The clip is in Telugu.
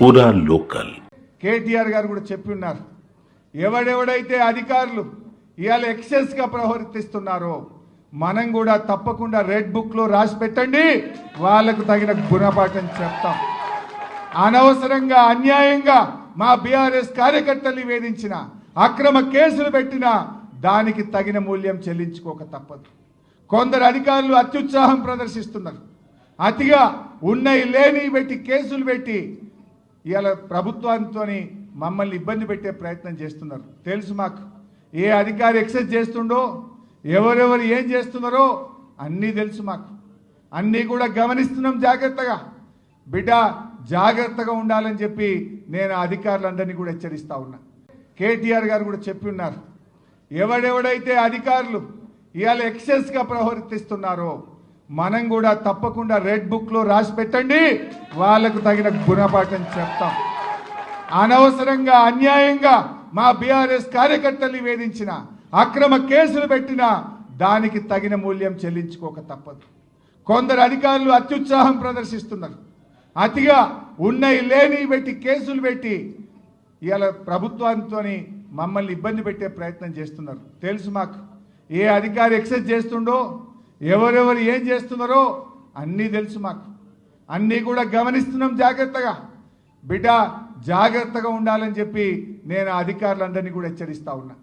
పూరా లోకల్. కేటీఆర్ గారు కూడా చెప్పి ఉన్నారు, ఎవడెవడైతే అధికారులు ఇవాళ ఎక్సెస్గా ప్రవర్తిస్తున్నారో మనం కూడా తప్పకుండా రెడ్ బుక్లో రాసి పెట్టండి, వాళ్ళకు తగిన గుణపాఠం చెప్తాం. అనవసరంగా అన్యాయంగా మా బీఆర్ఎస్ కార్యకర్తల్ని వేధించిన, అక్రమ కేసులు పెట్టిన దానికి తగిన మూల్యం చెల్లించుకోక తప్పదు. కొందరు అధికారులు అత్యుత్సాహం ప్రదర్శిస్తున్నారు, అతిగా ఉన్నాయి లేని పెట్టి కేసులు పెట్టి ఇవాళ ప్రభుత్వంతో మమ్మల్ని ఇబ్బంది పెట్టే ప్రయత్నం చేస్తున్నారు. తెలుసు మాకు ఏ అధికారి ఎక్సెస్ చేస్తుండో, ఎవరెవరు ఏం చేస్తున్నారో అన్నీ తెలుసు మాకు, అన్నీ కూడా గమనిస్తున్నాం జాగ్రత్తగా. బిడ్డ జాగ్రత్తగా ఉండాలని చెప్పి నేను అధికారులందరినీ కూడా హెచ్చరిస్తా ఉన్నా. కేటీఆర్ గారు కూడా చెప్పి ఉన్నారు, ఎవడెవడైతే అధికారులు ఇవాళ ఎక్సెస్గా ప్రవర్తిస్తున్నారో మనం కూడా తప్పకుండా రెడ్ బుక్లో రాసి పెట్టండి, వాళ్ళకు తగిన గుణపాఠం చెప్తాం. అనవసరంగా అన్యాయంగా మా బీఆర్ఎస్ కార్యకర్తల్ని వేధించిన, అక్రమ కేసులు పెట్టిన దానికి తగిన మూల్యం చెల్లించుకోక తప్పదు. కొందరు అధికారులు అత్యుత్సాహం ప్రదర్శిస్తున్నారు, అతిగా ఉన్నాయి లేని పెట్టి కేసులు పెట్టి ఇవాళ ప్రభుత్వంతో మమ్మల్ని ఇబ్బంది పెట్టే ప్రయత్నం చేస్తున్నారు. తెలుసు మాకు ఏ అధికారి ఎక్సెస్ చేస్తుండో, ఎవరెవరు ఏం చేస్తున్నారో అన్నీ తెలుసు మాకు, అన్నీ కూడా గమనిస్తున్నాం జాగ్రత్తగా. బిడ్డ జాగ్రత్తగా ఉండాలని చెప్పి నేను అధికారులందరినీ కూడా హెచ్చరిస్తా ఉన్నా.